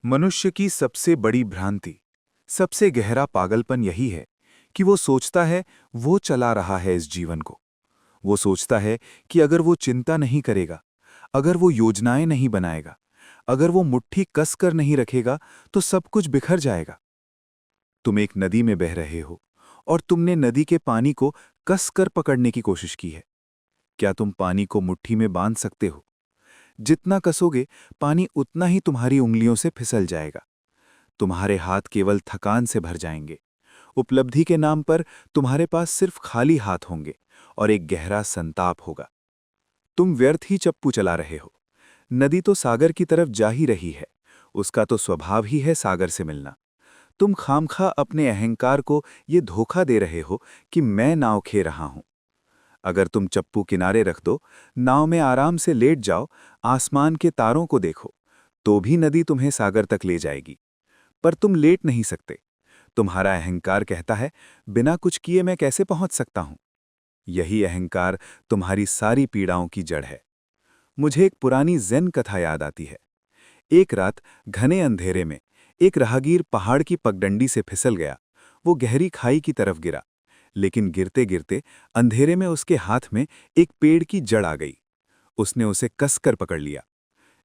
मनुष्य की सबसे बड़ी भ्रांति, सबसे गहरा पागलपन यही है कि वो सोचता है वो चला रहा है इस जीवन को। वो सोचता है कि अगर वो चिंता नहीं करेगा, अगर वो योजनाएं नहीं बनाएगा, अगर वो मुट्ठी कस कर नहीं रखेगा तो सब कुछ बिखर जाएगा। तुम एक नदी में बह रहे हो और तुमने नदी के पानी को कस कर पकड़ने की कोशिश की है। क्या तुम पानी को मुट्ठी में बांध सकते हो? जितना कसोगे, पानी उतना ही तुम्हारी उंगलियों से फिसल जाएगा। तुम्हारे हाथ केवल थकान से भर जाएंगे। उपलब्धि के नाम पर तुम्हारे पास सिर्फ खाली हाथ होंगे और एक गहरा संताप होगा। तुम व्यर्थ ही चप्पू चला रहे हो। नदी तो सागर की तरफ जा ही रही है। उसका तो स्वभाव ही है सागर से मिलना। तुम खामखा अपने अहंकार को ये धोखा दे रहे हो कि मैं नाव खे रहा हूं। अगर तुम चप्पू किनारे रख दो, नाव में आराम से लेट जाओ, आसमान के तारों को देखो, तो भी नदी तुम्हें सागर तक ले जाएगी। पर तुम लेट नहीं सकते। तुम्हारा अहंकार कहता है, बिना कुछ किए मैं कैसे पहुंच सकता हूं? यही अहंकार तुम्हारी सारी पीड़ाओं की जड़ है। मुझे एक पुरानी ज़ेन कथा याद आती है। एक रात घने अंधेरे में एक राहगीर पहाड़ की पगडंडी से फिसल गया। वो गहरी खाई की तरफ गिरा, लेकिन गिरते गिरते अंधेरे में उसके हाथ में एक पेड़ की जड़ आ गई। उसने उसे कसकर पकड़ लिया।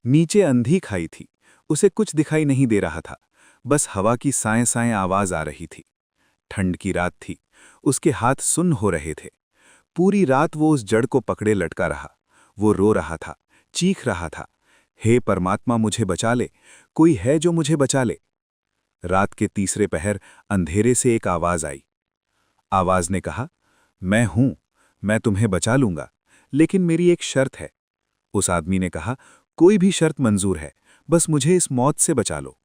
नीचे अंधी खाई थी। उसे कुछ दिखाई नहीं दे रहा था। बस हवा की साएं साएं आवाज आ रही थी। ठंड की रात थी। उसके हाथ सुन्न हो रहे थे। पूरी रात वो उस जड़ को पकड़े लटका रहा। वो रो रहा था, चीख रहा था, हे परमात्मा मुझे बचा ले, कोई है जो मुझे बचा ले। रात के तीसरे पहर अंधेरे से एक आवाज आई। आवाज ने कहा, मैं हूं, मैं तुम्हें बचा लूंगा, लेकिन मेरी एक शर्त है। उस आदमी ने कहा, कोई भी शर्त मंजूर है, बस मुझे इस मौत से बचा लो।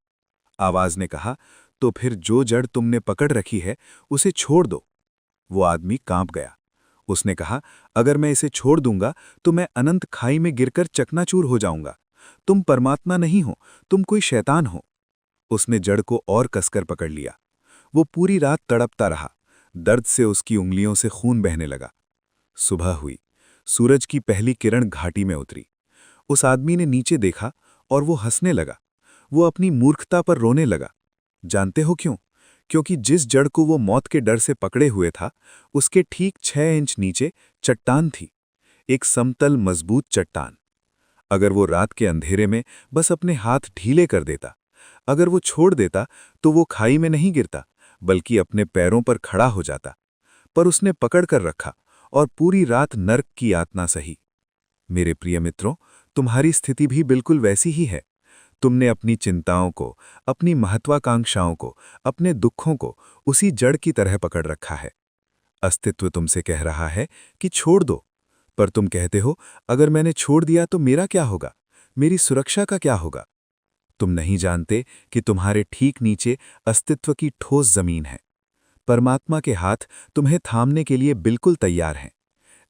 आवाज ने कहा, तो फिर जो जड़ तुमने पकड़ रखी है उसे छोड़ दो। वो आदमी कांप गया। उसने कहा, अगर मैं इसे छोड़ दूंगा तो मैं अनंत खाई में गिरकर चकनाचूर हो जाऊंगा। तुम परमात्मा नहीं हो, तुम कोई शैतान हो। उसने जड़ को और कसकर पकड़ लिया। वो पूरी रात तड़पता रहा। दर्द से उसकी उंगलियों से खून बहने लगा। सुबह हुई। सूरज की पहली किरण घाटी में उतरी। उस आदमी ने नीचे देखा और वो हंसने लगा। वो अपनी मूर्खता पर रोने लगा। जानते हो क्यों? क्योंकि जिस जड़ को वो मौत के डर से पकड़े हुए था, उसके ठीक 6 इंच नीचे चट्टान थी। एक समतल मजबूत चट्टान। अगर वो रात के अंधेरे में बस अपने हाथ ढीले कर देता, अगर वो छोड़ देता, तो वो खाई में नहीं गिरता, बल्कि अपने पैरों पर खड़ा हो जाता। पर उसने पकड़ कर रखा और पूरी रात नर्क की यातना सही। मेरे प्रिय मित्रों, तुम्हारी स्थिति भी बिल्कुल वैसी ही है। तुमने अपनी चिंताओं को, अपनी महत्वाकांक्षाओं को, अपने दुखों को उसी जड़ की तरह पकड़ रखा है। अस्तित्व तुमसे कह रहा है कि छोड़ दो, पर तुम कहते हो, अगर मैंने छोड़ दिया तो मेरा क्या होगा, मेरी सुरक्षा का क्या होगा? तुम नहीं जानते कि तुम्हारे ठीक नीचे अस्तित्व की ठोस जमीन है। परमात्मा के हाथ तुम्हें थामने के लिए बिल्कुल तैयार हैं,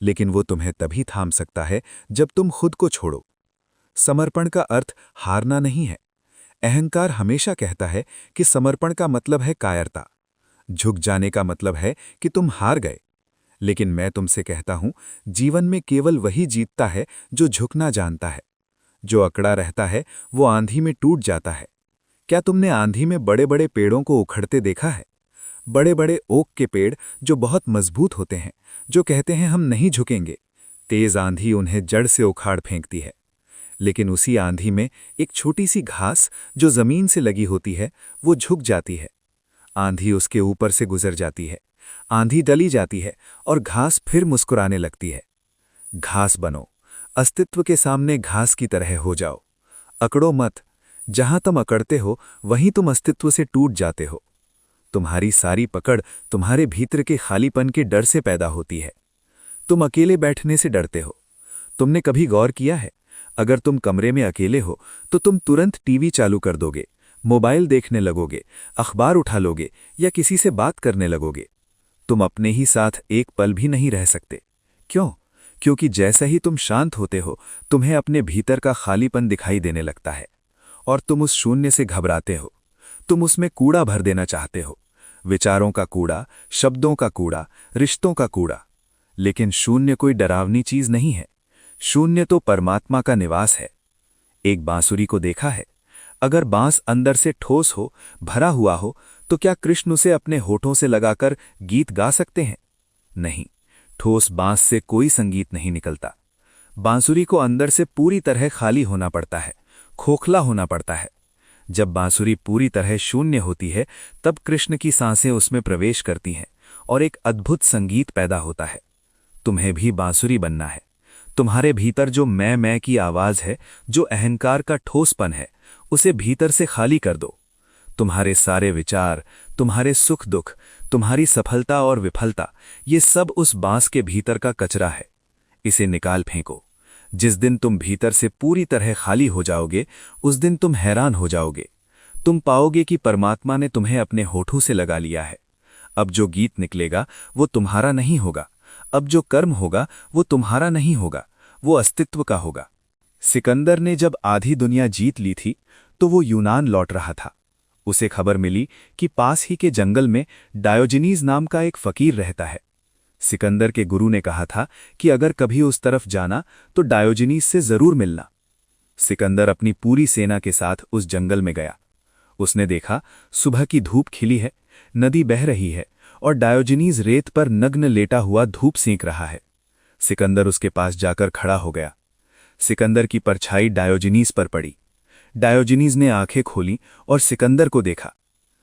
लेकिन वो तुम्हें तभी थाम सकता है जब तुम खुद को छोड़ो। समर्पण का अर्थ हारना नहीं है। अहंकार हमेशा कहता है कि समर्पण का मतलब है कायरता। झुक जाने का मतलब है कि तुम हार गए। लेकिन मैं तुमसे कहता हूं, जीवन में केवल वही जीतता है जो झुकना जानता है। जो अकड़ा रहता है वो आंधी में टूट जाता है। क्या तुमने आंधी में बड़े बड़े पेड़ों को उखड़ते देखा है? बड़े बड़े ओक के पेड़ जो बहुत मजबूत होते हैं, जो कहते हैं हम नहीं झुकेंगे। तेज आंधी उन्हें जड़ से उखाड़ फेंकती है। लेकिन उसी आंधी में एक छोटी सी घास जो जमीन से लगी होती है, वो झुक जाती है। आंधी उसके ऊपर से गुजर जाती है। आंधी डली जाती है और घास फिर मुस्कुराने लगती है। घास बनो। अस्तित्व के सामने घास की तरह हो जाओ। अकड़ो मत। जहां तुम अकड़ते हो वहीं तुम अस्तित्व से टूट जाते हो। तुम्हारी सारी पकड़ तुम्हारे भीतर के खालीपन के डर से पैदा होती है। तुम अकेले बैठने से डरते हो। तुमने कभी गौर किया है, अगर तुम कमरे में अकेले हो तो तुम तुरंत टीवी चालू कर दोगे, मोबाइल देखने लगोगे, अखबार उठा लोगे या किसी से बात करने लगोगे। तुम अपने ही साथ एक पल भी नहीं रह सकते। क्यों? क्योंकि जैसा ही तुम शांत होते हो, तुम्हें अपने भीतर का खालीपन दिखाई देने लगता है और तुम उस शून्य से घबराते हो। तुम उसमें कूड़ा भर देना चाहते हो, विचारों का कूड़ा, शब्दों का कूड़ा, रिश्तों का कूड़ा। लेकिन शून्य कोई डरावनी चीज नहीं है। शून्य तो परमात्मा का निवास है। एक बांसुरी को देखा है? अगर बांस अंदर से ठोस हो, भरा हुआ हो, तो क्या कृष्ण उसे अपने होठों से लगाकर गीत गा सकते हैं? नहीं, ठोस बांस से कोई संगीत नहीं निकलता। बांसुरी को अंदर से पूरी तरह खाली होना पड़ता है, खोखला होना पड़ता है। जब बांसुरी पूरी तरह शून्य होती है, तब कृष्ण की सांसें उसमें प्रवेश करती हैं और एक अद्भुत संगीत पैदा होता है। तुम्हें भी बांसुरी बनना है। तुम्हारे भीतर जो मैं की आवाज है, जो अहंकार का ठोसपन है, उसे भीतर से खाली कर दो। तुम्हारे सारे विचार, तुम्हारे सुख दुख, तुम्हारी सफलता और विफलता, ये सब उस बांस के भीतर का कचरा है। इसे निकाल फेंको। जिस दिन तुम भीतर से पूरी तरह खाली हो जाओगे, उस दिन तुम हैरान हो जाओगे। तुम पाओगे कि परमात्मा ने तुम्हें अपने होठों से लगा लिया है। अब जो गीत निकलेगा वो तुम्हारा नहीं होगा। अब जो कर्म होगा वो तुम्हारा नहीं होगा, वो अस्तित्व का होगा। सिकंदर ने जब आधी दुनिया जीत ली थी, तो वो यूनान लौट रहा था। उसे खबर मिली कि पास ही के जंगल में डायोजनीज नाम का एक फकीर रहता है। सिकंदर के गुरु ने कहा था कि अगर कभी उस तरफ जाना तो डायोजनीज से जरूर मिलना। सिकंदर अपनी पूरी सेना के साथ उस जंगल में गया। उसने देखा सुबह की धूप खिली है, नदी बह रही है और डायोजनीज रेत पर नग्न लेटा हुआ धूप सेंक रहा है। सिकंदर उसके पास जाकर खड़ा हो गया। सिकंदर की परछाई डायोजनीज पर पड़ी। डायोजनीज ने आंखें खोली और सिकंदर को देखा।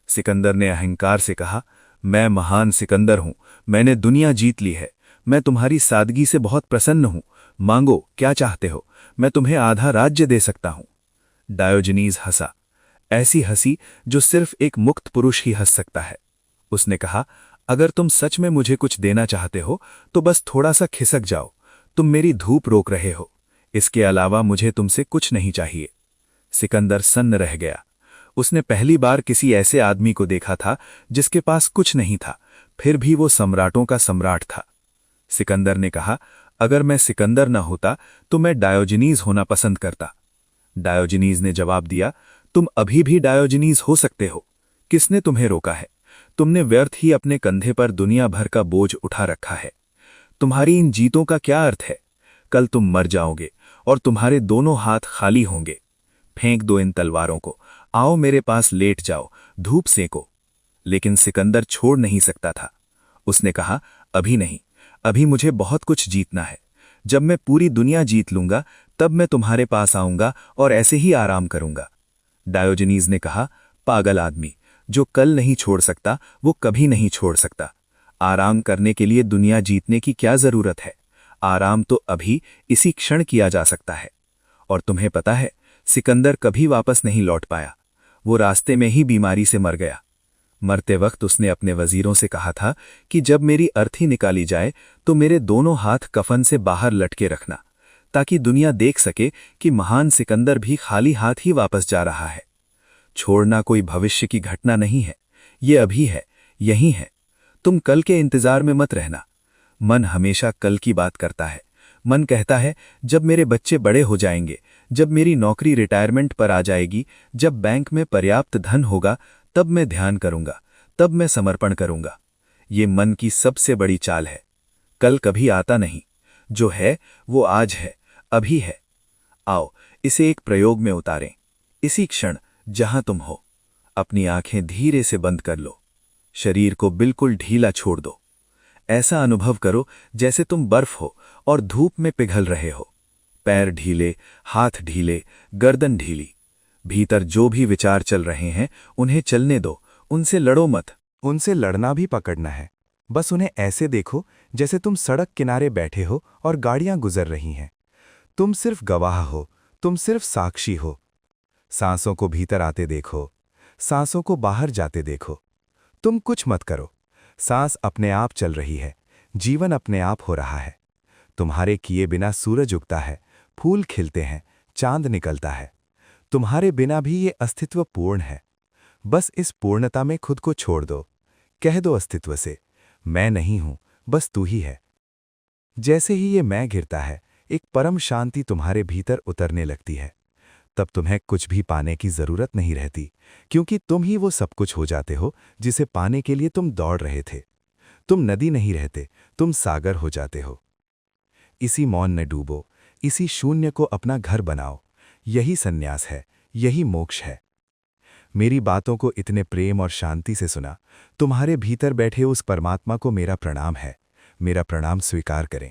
सिकंदर ने अहंकार से कहा, मैं महान सिकंदर हूं, मैंने दुनिया जीत ली है। मैं तुम्हारी सादगी से बहुत प्रसन्न हूं। मांगो, क्या चाहते हो? मैं तुम्हें आधा राज्य दे सकता हूं। डायोजनीज हंसा, ऐसी हंसी जो सिर्फ एक मुक्त पुरुष ही हंस सकता है। उसने कहा, अगर तुम सच में मुझे कुछ देना चाहते हो तो बस थोड़ा सा खिसक जाओ। तुम मेरी धूप रोक रहे हो। इसके अलावा मुझे तुमसे कुछ नहीं चाहिए। सिकंदर सन्न रह गया। उसने पहली बार किसी ऐसे आदमी को देखा था जिसके पास कुछ नहीं था, फिर भी वो सम्राटों का सम्राट था। सिकंदर ने कहा, अगर मैं सिकंदर न होता तो मैं डायोजनीज होना पसंद करता। डायोजनीज ने जवाब दिया, तुम अभी भी डायोजनीज हो सकते हो। किसने तुम्हें रोका है? तुमने व्यर्थ ही अपने कंधे पर दुनिया भर का बोझ उठा रखा है। तुम्हारी इन जीतों का क्या अर्थ है? कल तुम मर जाओगे और तुम्हारे दोनों हाथ खाली होंगे। फेंक दो इन तलवारों को। आओ मेरे पास लेट जाओ, धूप सेंको। लेकिन सिकंदर छोड़ नहीं सकता था। उसने कहा, अभी नहीं, अभी मुझे बहुत कुछ जीतना है। जब मैं पूरी दुनिया जीत लूंगा तब मैं तुम्हारे पास आऊंगा और ऐसे ही आराम करूंगा। डायोजनीज ने कहा, पागल आदमी, जो कल नहीं छोड़ सकता वो कभी नहीं छोड़ सकता। आराम करने के लिए दुनिया जीतने की क्या जरूरत है? आराम तो अभी इसी क्षण किया जा सकता है। और तुम्हें पता है, सिकंदर कभी वापस नहीं लौट पाया। वो रास्ते में ही बीमारी से मर गया। मरते वक्त उसने अपने वजीरों से कहा था कि जब मेरी अर्थी निकाली जाए तो मेरे दोनों हाथ कफन से बाहर लटके रखना, ताकि दुनिया देख सके कि महान सिकंदर भी खाली हाथ ही वापस जा रहा है। छोड़ना कोई भविष्य की घटना नहीं है, ये अभी है, यही है। तुम कल के इंतजार में मत रहना। मन हमेशा कल की बात करता है। मन कहता है, जब मेरे बच्चे बड़े हो जाएंगे, जब मेरी नौकरी रिटायरमेंट पर आ जाएगी, जब बैंक में पर्याप्त धन होगा, तब मैं ध्यान करूंगा, तब मैं समर्पण करूंगा। ये मन की सबसे बड़ी चाल है। कल कभी आता नहीं। जो है वो आज है, अभी है। आओ इसे एक प्रयोग में उतारें। इसी क्षण जहां तुम हो, अपनी आंखें धीरे से बंद कर लो। शरीर को बिल्कुल ढीला छोड़ दो। ऐसा अनुभव करो जैसे तुम बर्फ हो और धूप में पिघल रहे हो। पैर ढीले, हाथ ढीले, गर्दन ढीली। भीतर जो भी विचार चल रहे हैं उन्हें चलने दो, उनसे लड़ो मत। उनसे लड़ना भी पकड़ना है। बस उन्हें ऐसे देखो जैसे तुम सड़क किनारे बैठे हो और गाड़ियां गुजर रही हैं। तुम सिर्फ गवाह हो, तुम सिर्फ साक्षी हो। सांसों को भीतर आते देखो, सांसों को बाहर जाते देखो। तुम कुछ मत करो। सांस अपने आप चल रही है, जीवन अपने आप हो रहा है। तुम्हारे किए बिना सूरज उगता है, फूल खिलते हैं, चांद निकलता है। तुम्हारे बिना भी ये अस्तित्व पूर्ण है। बस इस पूर्णता में खुद को छोड़ दो। कह दो अस्तित्व से, मैं नहीं हूं, बस तू ही है। जैसे ही ये मैं गिरता है, एक परम शांति तुम्हारे भीतर उतरने लगती है। तब तुम्हें कुछ भी पाने की जरूरत नहीं रहती, क्योंकि तुम ही वो सब कुछ हो जाते हो जिसे पाने के लिए तुम दौड़ रहे थे। तुम नदी नहीं रहते, तुम सागर हो जाते हो। इसी मौन में डूबो, इसी शून्य को अपना घर बनाओ। यही सन्यास है, यही मोक्ष है। मेरी बातों को इतने प्रेम और शांति से सुना। तुम्हारे भीतर बैठे उस परमात्मा को मेरा प्रणाम है। मेरा प्रणाम स्वीकार करें।